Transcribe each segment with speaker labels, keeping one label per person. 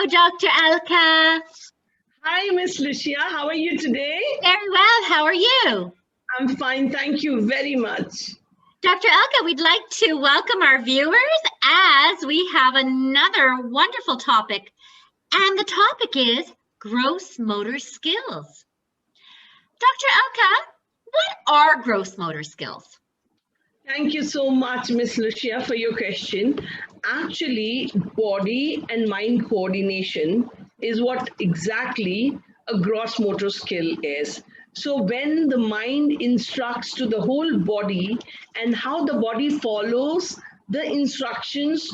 Speaker 1: Hello, Dr. Alka.
Speaker 2: Hi, Miss Lucia. How are you today?
Speaker 1: Very well. How are you?
Speaker 2: I'm fine. Thank you very much.
Speaker 1: Dr. Alka, we'd like to welcome our viewers as we have another wonderful topic. And the topic is gross motor skills. Dr. Alka, what are gross motor skills?
Speaker 2: Thank you so much, Miss Lucia, for your question. Actually, body and mind coordination is what exactly a gross motor skill is. So when the mind instructs to the whole body and how the body follows the instructions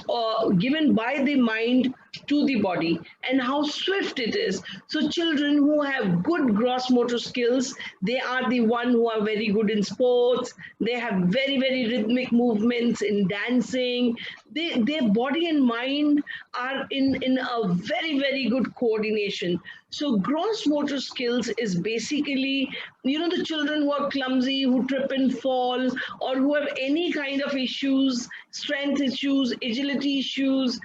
Speaker 2: given by the mind to the body and how swift it is. So children who have good gross motor skills, they are the one who are very good in sports. They have very, very rhythmic movements in dancing. Their body and mind are in a very, very good coordination. So gross motor skills is basically, the children who are clumsy, who trip and fall, or who have any kind of issues, strength issues, agility issues,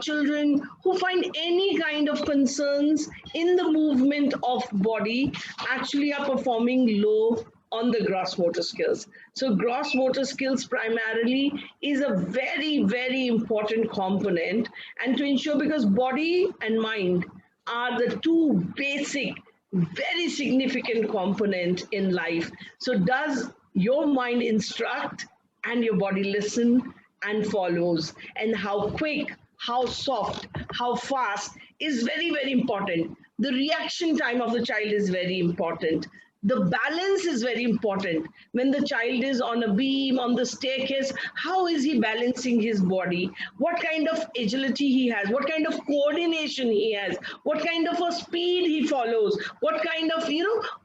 Speaker 2: children who find any kind of concerns in the movement of body actually are performing low on the gross motor skills. So gross motor skills primarily is a very, very important component, and to ensure, because body and mind are the two basic, very significant component in life. So does your mind instruct and your body listen and follows? And how quick, how soft, how fast is very, very important. The reaction time of the child is very important. The balance is very important. When the child is on a beam, on the staircase, how is he balancing his body? What kind of agility he has? What kind of coordination he has? What kind of a speed he follows? What kind of,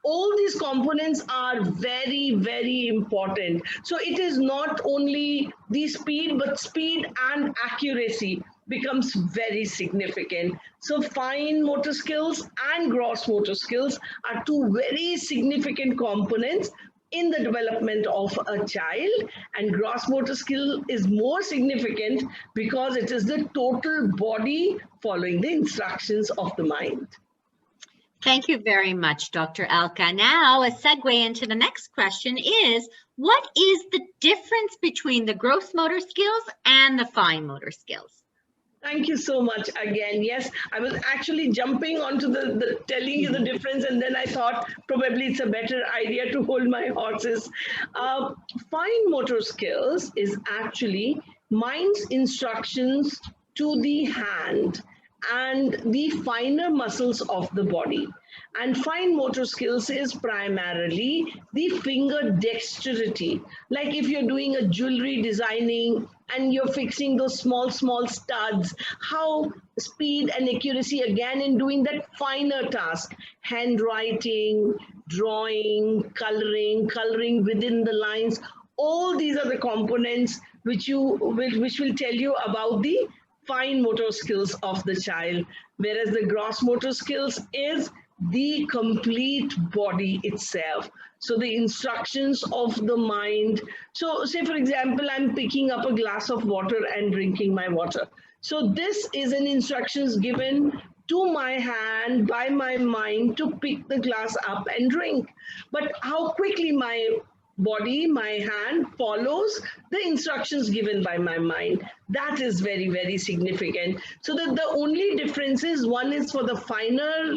Speaker 2: all these components are very, very important. So it is not only the speed, but speed and accuracy becomes very significant. So fine motor skills and gross motor skills are two very significant components in the development of a child, and gross motor skill is more significant because it is the total body following the instructions of the mind.
Speaker 1: Thank you very much, Dr. Alka. Now, a segue into the next question is, what is the difference between the gross motor skills and the fine motor skills?
Speaker 2: Thank you so much again. Yes, I was actually jumping onto the telling you the difference, and then I thought probably it's a better idea to hold my horses. Fine motor skills is actually mind's instructions to the hand and the finer muscles of the body. And fine motor skills is primarily the finger dexterity. Like if you're doing a jewelry designing and you're fixing those small studs, how speed and accuracy again in doing that finer task, handwriting, drawing, coloring within the lines. All these are the components which will tell you about the fine motor skills of the child, whereas the gross motor skills is the complete body itself. So the instructions of the mind. So say for example, I'm picking up a glass of water and drinking my water. So this is an instructions given to my hand by my mind to pick the glass up and drink. But how quickly my body, my hand follows the instructions given by my mind, that is very, very significant. So that the only difference is one is for the finer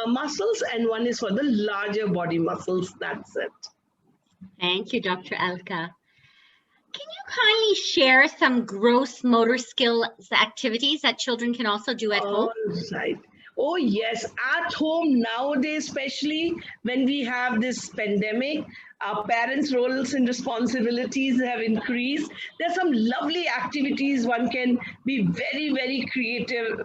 Speaker 2: muscles and one is for the larger body muscles. That's it.
Speaker 1: Thank you, Dr. Alka. Can you kindly share some gross motor skills activities that children can also do at home?
Speaker 2: Right. Oh yes, at home nowadays, especially when we have this pandemic, our parents' roles and responsibilities have increased. There's some lovely activities. One can be very, very creative.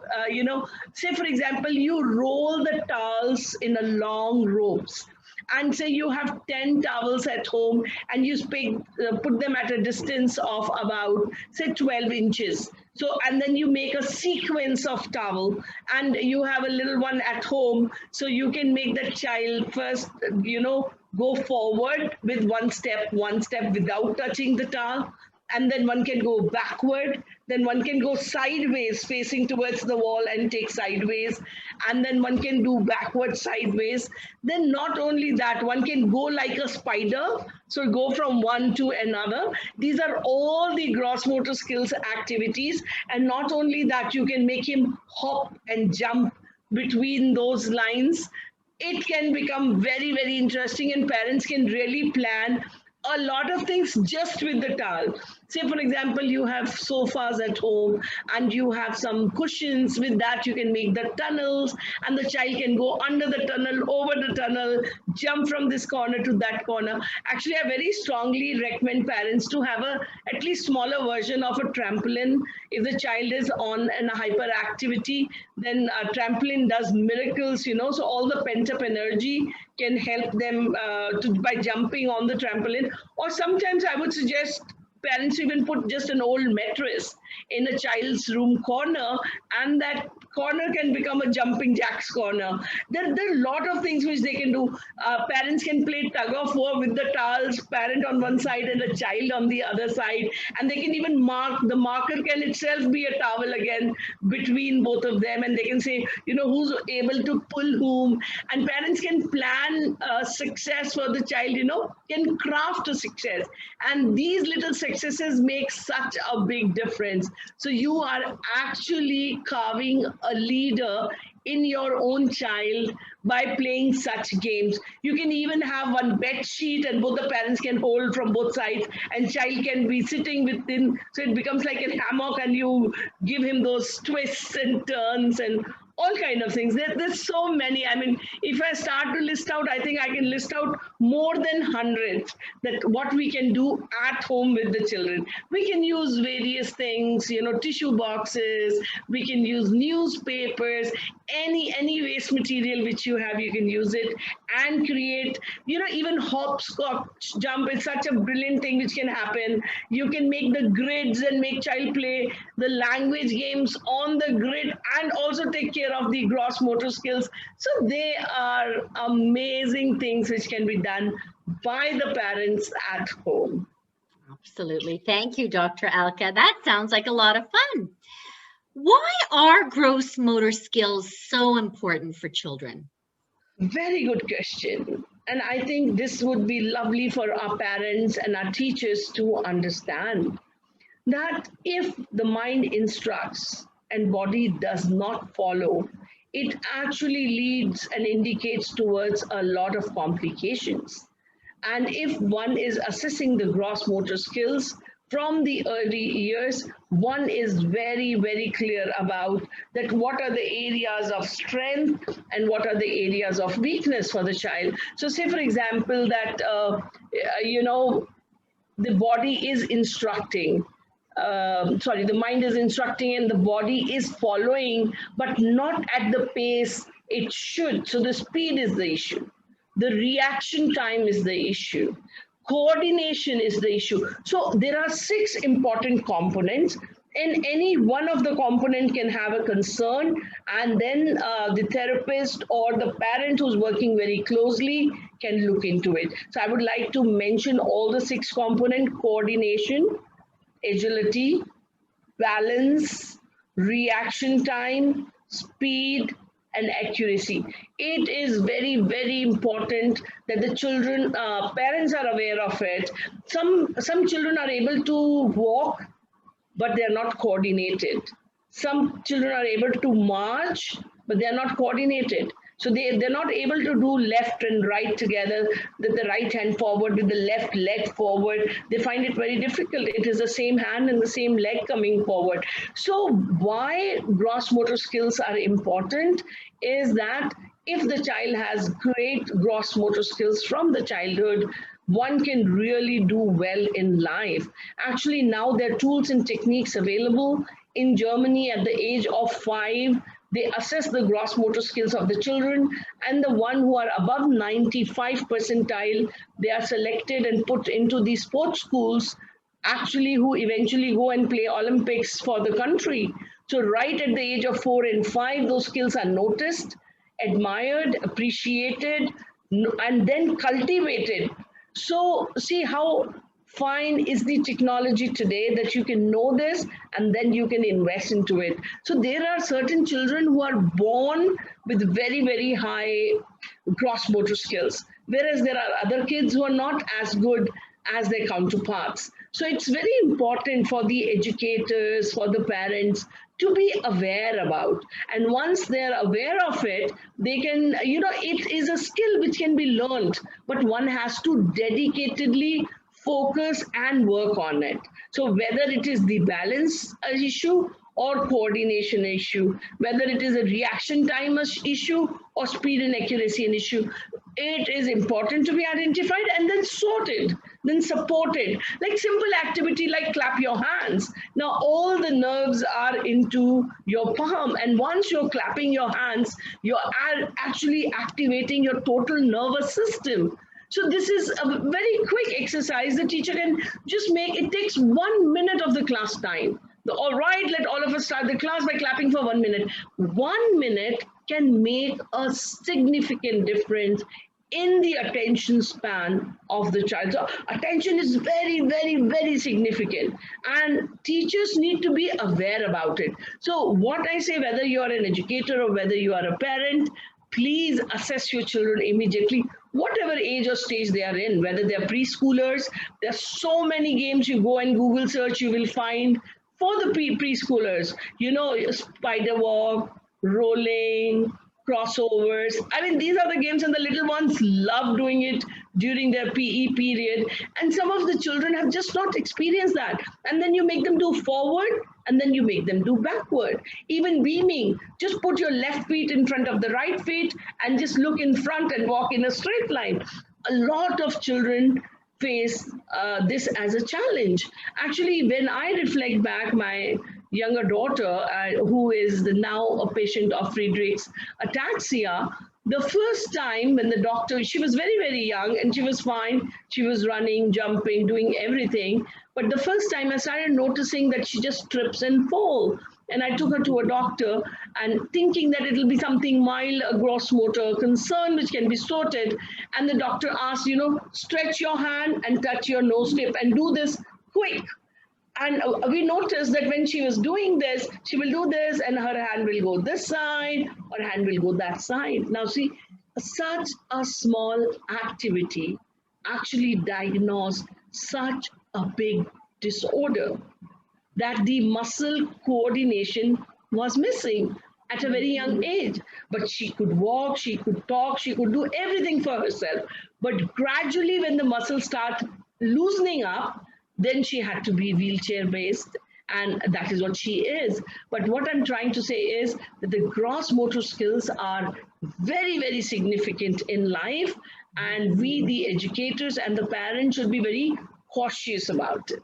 Speaker 2: Say for example, you roll the towels in a long ropes. And say you have 10 towels at home and you put them at a distance of about, say, 12 inches. So, and then you make a sequence of towel and you have a little one at home. So you can make the child first, go forward with one step without touching the towel. and then one can go backward, then one can go sideways facing towards the wall and take sideways, and then one can do backward sideways. Then not only that, one can go like a spider, so go from one to another. These are all the gross motor skills activities. And not only that, you can make him hop and jump between those lines. It can become very, very interesting, and parents can really plan a lot of things just with the towel. Say, for example, you have sofas at home and you have some cushions. With that, you can make the tunnels, and the child can go under the tunnel, over the tunnel, jump from this corner to that corner. Actually, I very strongly recommend parents to have a at least smaller version of a trampoline. If the child is on an hyperactivity, then a trampoline does miracles, so all the pent up energy can help them by jumping on the trampoline. Or sometimes I would suggest parents even put just an old mattress in a child's room corner, and that corner can become a jumping jacks corner. There are a lot of things which they can do. Parents can play tug of war with the towels, parent on one side and a child on the other side, and they can even mark. The marker can itself be a towel again between both of them, and they can say, who's able to pull whom, and parents can plan success for the child, can craft a success. And these little successes make such a big difference. So you are actually carving a leader in your own child by playing such games. You can even have one bed sheet and both the parents can hold from both sides, and child can be sitting within, so it becomes like a hammock, and you give him those twists and turns and all kind of things. There's so many. I mean, if I start to list out, I think I can list out more than 100 that what we can do at home with the children. We can use various things, tissue boxes, we can use newspapers, any waste material which you have, you can use it and create, even hopscotch jump is such a brilliant thing which can happen. You can make the grids and make child play the language games on the grid and also take care of the gross motor skills. So they are amazing things which can be done by the parents at home.
Speaker 1: Absolutely. Thank you, Dr. Alka. That sounds like a lot of fun. Why are gross motor skills so important for children?
Speaker 2: Very good question. And I think this would be lovely for our parents and our teachers to understand that if the mind instructs and body does not follow, it actually leads and indicates towards a lot of complications. And if one is assessing the gross motor skills from the early years, one is very, very clear about that what are the areas of strength and what are the areas of weakness for the child. So say, for example, that, the body is instructing, the mind is instructing and the body is following, but not at the pace it should. So the speed is the issue. The reaction time is the issue. Coordination is the issue. So there are 6 important components, and any one of the component can have a concern, and then the therapist or the parent who's working very closely can look into it. So I would like to mention all the 6 components: coordination, agility, balance, reaction time, speed, and accuracy. It is very, very important that the children, parents are aware of it. Some children are able to walk, but they are not coordinated. Some children are able to march, but they are not coordinated. So they're not able to do left and right together, with the right hand forward, with the left leg forward. They find it very difficult. It is the same hand and the same leg coming forward. So why gross motor skills are important is that if the child has great gross motor skills from the childhood, one can really do well in life. Actually, now there are tools and techniques available. In Germany, at the age of 5, they assess the gross motor skills of the children, and the one who are above 95 percentile, they are selected and put into these sports schools, actually who eventually go and play Olympics for the country. So right at the age of 4 and 5, those skills are noticed, admired, appreciated, and then cultivated. So see how find is the technology today that you can know this and then you can invest into it. So there are certain children who are born with very, very high gross motor skills, whereas there are other kids who are not as good as their counterparts. So it's very important for the educators, for the parents to be aware about. And once they're aware of it, they can, it is a skill which can be learned, but one has to dedicatedly focus and work on it. So whether it is the balance issue or coordination issue, whether it is a reaction time issue or speed and accuracy an issue, it is important to be identified and then sorted, then supported. Like simple activity like clap your hands. Now all the nerves are into your palm, and once you're clapping your hands, you're actually activating your total nervous system. So this is a very quick exercise the teacher can just make. It takes 1 minute of the class time. All right, let all of us start the class by clapping for 1 minute. 1 minute can make a significant difference in the attention span of the child. So attention is very, very, very significant, and teachers need to be aware about it. So what I say, whether you are an educator or whether you are a parent, please assess your children immediately, whatever age or stage they are in, whether they're preschoolers. There's so many games. You go and Google search, you will find for the preschoolers, spider walk, rolling, crossovers. I mean, these are the games, and the little ones love doing it during their PE period. And some of the children have just not experienced that. And then you make them do forward, and then you make them do backward. Even beaming, just put your left feet in front of the right feet and just look in front and walk in a straight line. A lot of children face this as a challenge. Actually, when I reflect back, my younger daughter, who is now a patient of Friedreich's ataxia, the first time when the doctor, she was very, very young and she was fine. She was running, jumping, doing everything. But the first time I started noticing that she just trips and falls. And I took her to a doctor and thinking that it'll be something mild, a gross motor concern, which can be sorted. And the doctor asked, stretch your hand and touch your nose tip and do this quick. And we noticed that when she was doing this, she will do this and her hand will go this side, or hand will go that side. Now see, such a small activity actually diagnosed such a big disorder, that the muscle coordination was missing at a very young age. But she could walk, she could talk, she could do everything for herself. But gradually when the muscles start loosening up, then she had to be wheelchair based, and that is what she is. But what I'm trying to say is that the gross motor skills are very, very significant in life, and we, the educators and the parents, should be very cautious about it.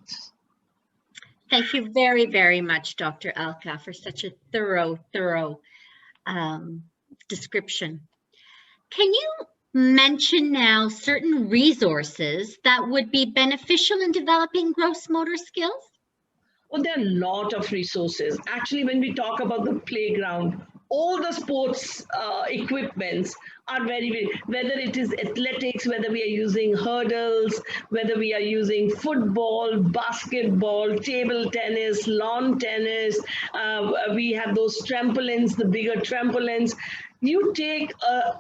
Speaker 1: Thank you very, very much, Dr. Alka, for such a thorough description. Can you mention now certain resources that would be beneficial in developing gross motor skills?
Speaker 2: Well, there are a lot of resources. Actually, when we talk about the playground, all the sports equipments are very, very, whether it is athletics, whether we are using hurdles, whether we are using football, basketball, table tennis, lawn tennis, we have those trampolines, the bigger trampolines. You take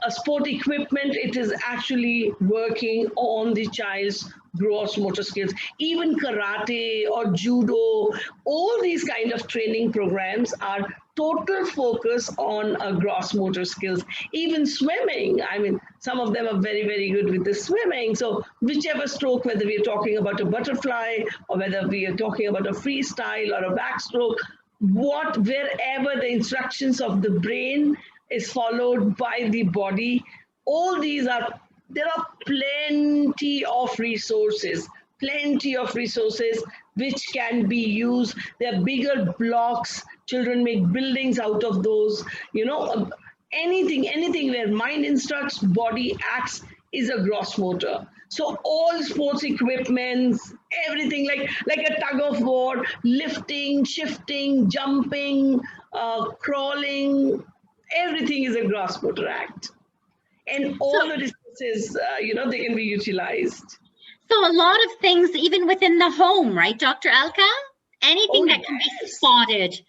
Speaker 2: a sport equipment, it is actually working on the child's gross motor skills. Even karate or judo, all these kind of training programs are total focus on gross motor skills. Even swimming, I mean, some of them are very, very good with the swimming. So whichever stroke, whether we are talking about a butterfly or whether we are talking about a freestyle or a backstroke, wherever the instructions of the brain is followed by the body, all these are, there are plenty of resources which can be used. There are bigger blocks, children make buildings out of those, anything where mind instructs, body acts is a gross motor. So all sports equipments, everything like a tug of war, lifting, shifting, jumping, crawling, everything is a gross motor act. And all the resources, they can be utilized.
Speaker 1: So a lot of things, even within the home, right, Dr. Alka? Anything
Speaker 2: Oh,
Speaker 1: that can be
Speaker 2: yes.
Speaker 1: spotted.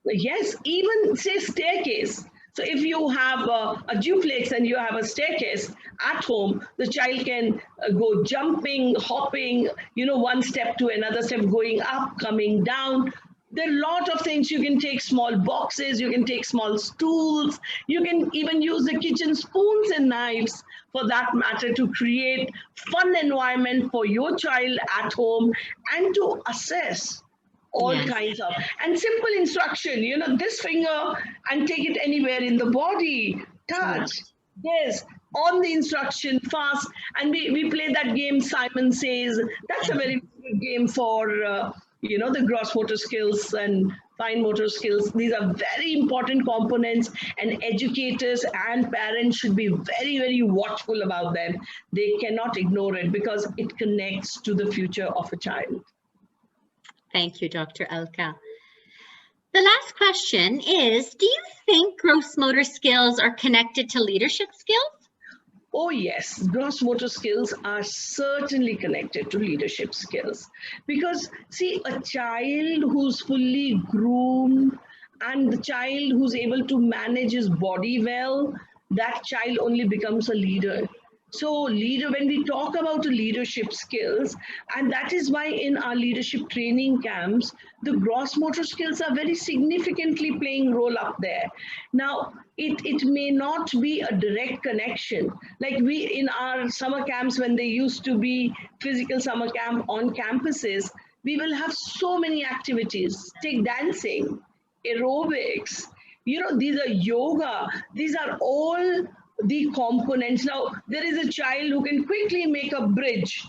Speaker 2: Yes, even say staircase. So if you have a duplex and you have a staircase at home, the child can go jumping, hopping, one step to another step, going up, coming down. There are a lot of things. You can take small boxes, you can take small stools, you can even use the kitchen spoons and knives for that matter to create fun environment for your child at home and to assess all
Speaker 1: Yes.
Speaker 2: kinds of and simple instruction, this finger and take it anywhere in the body,
Speaker 1: Right.
Speaker 2: touch this on the instruction fast. And we play that game Simon Says. That's a
Speaker 1: Yes.
Speaker 2: very good game for the gross motor skills and fine motor skills. These are very important components, and educators and parents should be very, very watchful about them. They cannot ignore it because it connects to the future of a child.
Speaker 1: Thank you, Dr. Alka. The last question is, do you think gross motor skills are connected to leadership skills?
Speaker 2: Oh, yes, gross motor skills are certainly connected to leadership skills. Because, see, a child who's fully groomed and the child who's able to manage his body well, that child only becomes a leader. So, when we talk about the leadership skills, and that is why in our leadership training camps, the gross motor skills are very significantly playing role up there. Now, it may not be a direct connection. Like we in our summer camps, when they used to be physical summer camp on campuses, we will have so many activities. Take dancing, aerobics, these are yoga, these are all the components. Now, there is a child who can quickly make a bridge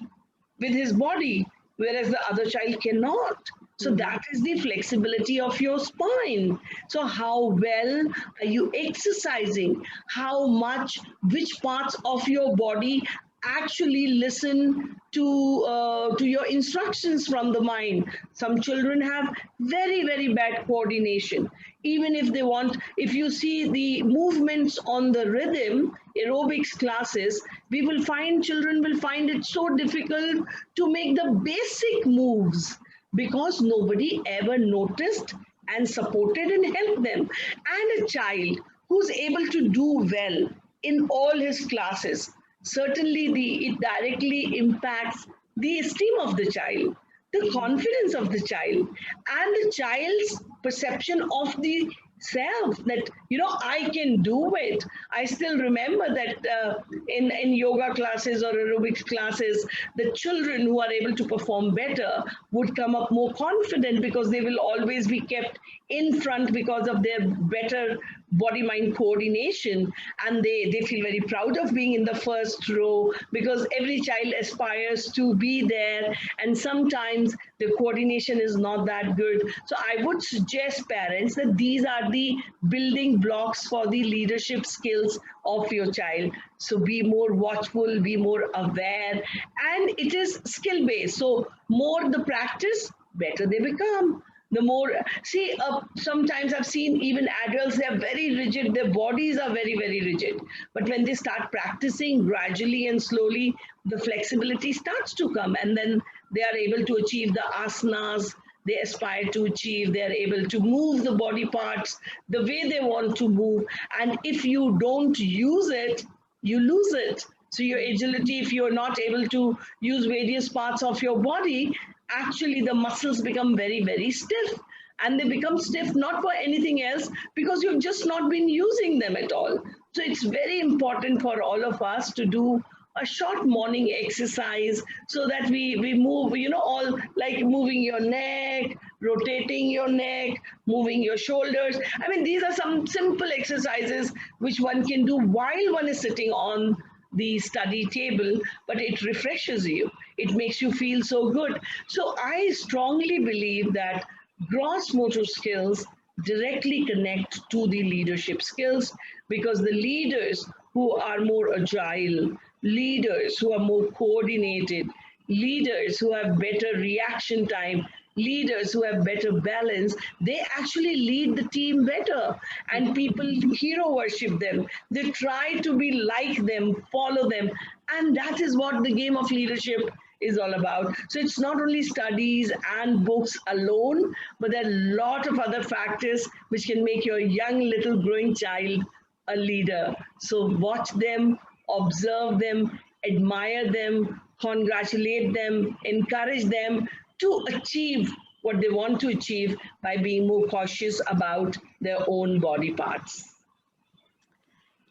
Speaker 2: with his body, whereas the other child cannot. So that is the flexibility of your spine. So how well are you exercising? How much, which parts of your body actually listen to your instructions from the mind? Some children have very, very bad coordination. Even if they want, if you see the movements on the rhythm aerobics classes, we will find children will find it so difficult to make the basic moves because nobody ever noticed and supported and helped them. And a child who's able to do well in all his classes, certainly it directly impacts the esteem of the child, the confidence of the child, and the child's perception of the self, that I can do it. I still remember that in yoga classes or aerobics classes, the children who are able to perform better would come up more confident because they will always be kept in front because of their better body mind coordination, and they feel very proud of being in the first row because every child aspires to be there, and sometimes the coordination is not that good. So I would suggest parents that these are the building blocks for the leadership skills of your child. So be more watchful, be more aware, and it is skill based. So more the practice, better they become. The more, see, sometimes I've seen even adults, they are very rigid, their bodies are very, very rigid, but when they start practicing gradually and slowly, the flexibility starts to come, and then they are able to achieve the asanas they aspire to achieve. They are able to move the body parts the way they want to move, and if you don't use it, you lose it. So your agility, if you're not able to use various parts of your body, actually the muscles become very, very stiff, and they become stiff not for anything else because you've just not been using them at all. So it's very important for all of us to do a short morning exercise so that we move, all like moving your neck, rotating your neck, moving your shoulders. I mean, these are some simple exercises which one can do while one is sitting on the study table, but it refreshes you. It makes you feel so good. So I strongly believe that gross motor skills directly connect to the leadership skills, because the leaders who are more agile, leaders who are more coordinated, leaders who have better reaction time, leaders who have better balance, they actually lead the team better, and people hero worship them. They try to be like them, follow them, and that is what the game of leadership is all about. So it's not only studies and books alone, but there are a lot of other factors which can make your young little growing child a leader. So watch them, observe them, admire them, congratulate them, encourage them to achieve what they want to achieve by being more cautious about their own body parts.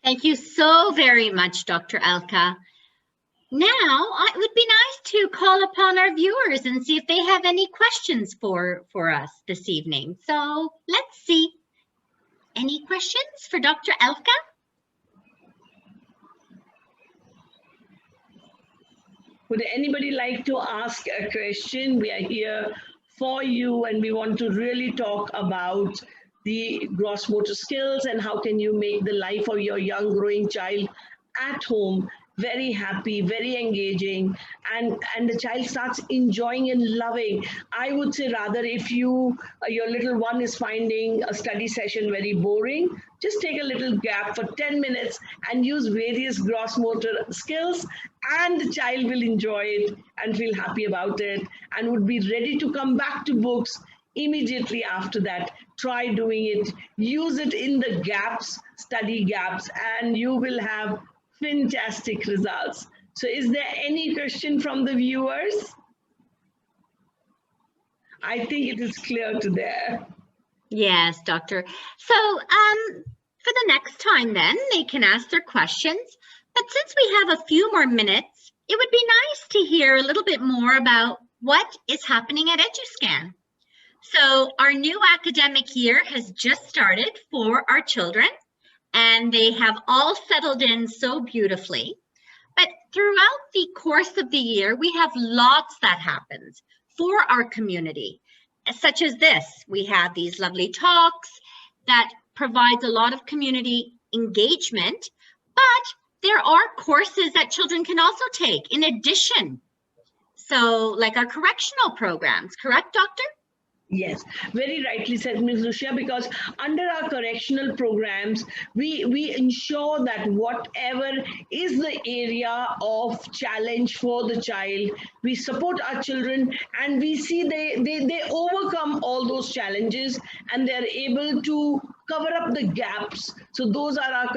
Speaker 1: Thank you so very much, Dr. Alka. Now, it would be nice to call upon our viewers and see if they have any questions for us this evening. So let's see. Any questions for Dr. Alka?
Speaker 2: Would anybody like to ask a question? We are here for you, and we want to really talk about the gross motor skills and how can you make the life of your young growing child at home very happy, very engaging, and the child starts enjoying and loving. I would say rather, if your little one is finding a study session very boring, just take a little gap for 10 minutes and use various gross motor skills, and the child will enjoy it and feel happy about it and would be ready to come back to books immediately after that. Try doing it, use it in the gaps, study gaps, and you will have fantastic results. So is there any question from the viewers? I think it is clear to there.
Speaker 1: Yes, Doctor. So for the next time then, they can ask their questions. But since we have a few more minutes, it would be nice to hear a little bit more about what is happening at EduScan. So our new academic year has just started for our children, and they have all settled in so beautifully. But throughout the course of the year, we have lots that happens for our community, such as this. We have these lovely talks that provides a lot of community engagement, but there are courses that children can also take in addition. So like our correctional programs, correct, Doctor?
Speaker 2: Yes, very rightly said, Ms. Lucia, because under our correctional programs, we ensure that whatever is the area of challenge for the child, we support our children and we see they overcome all those challenges and they're able to cover up the gaps. So those are our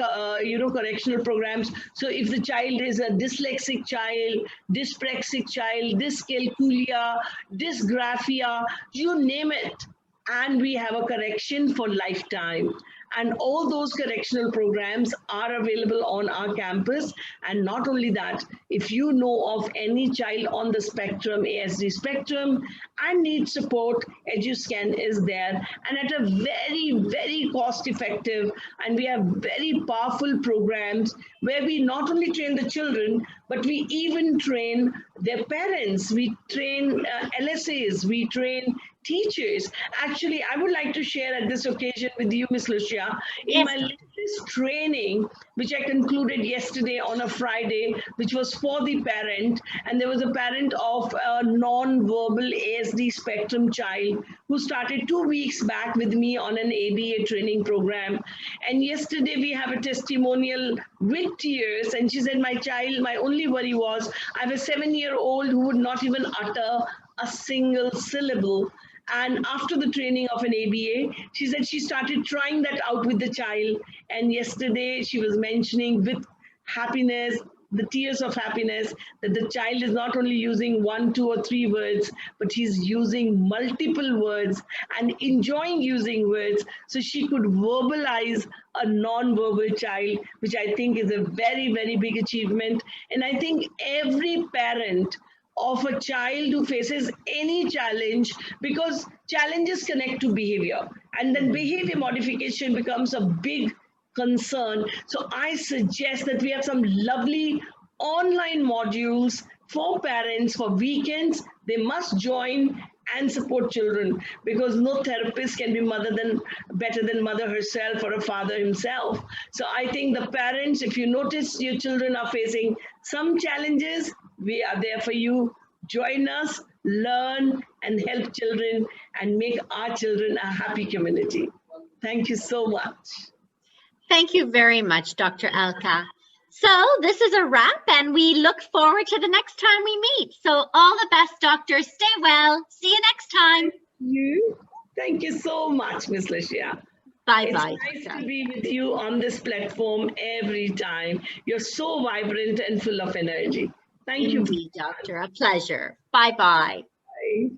Speaker 2: correctional programs. So if the child is a dyslexic child, dyspraxic child, dyscalculia, dysgraphia, you name it, and we have a correction for lifetime. And all those correctional programs are available on our campus. And not only that, if you know of any child on the spectrum, ASD spectrum, and needs support, EduScan is there. And at a very, very cost effective, and we have very powerful programs where we not only train the children, but we even train their parents. We train LSAs, we train teachers. Actually, I would like to share at this occasion with you, Ms. Lucia, in my latest training, which I concluded yesterday on a Friday, which was for the parent, and there was a parent of a non-verbal ASD spectrum child who started 2 weeks back with me on an ABA training program. And yesterday we have a testimonial with tears, and she said, my child, my only worry was I have a 7-year-old who would not even utter a single syllable. And after the training of an ABA, she said she started trying that out with the child. And yesterday she was mentioning with happiness, the tears of happiness, that the child is not only using 1, 2, or 3 words, but he's using multiple words and enjoying using words. So she could verbalize a non-verbal child, which I think is a very, very big achievement. And I think every parent of a child who faces any challenge, because challenges connect to behavior, and then behavior modification becomes a big concern. So I suggest that we have some lovely online modules for parents for weekends. They must join and support children, because no therapist can be better than mother herself or a father himself. So I think the parents, if you notice your children are facing some challenges, we are there for you. Join us, learn, and help children and make our children a happy community. Thank you so much.
Speaker 1: Thank you very much, Dr. Alka. So this is a wrap, and we look forward to the next time we meet. So all the best, doctors. Stay well. See you next time.
Speaker 2: Thank you so much, Miss Lucia.
Speaker 1: Bye-bye.
Speaker 2: It's nice to be with you on this platform every time. You're so vibrant and full of energy. Thank you.
Speaker 1: Indeed, doctor. A pleasure. Bye-bye.
Speaker 2: Bye.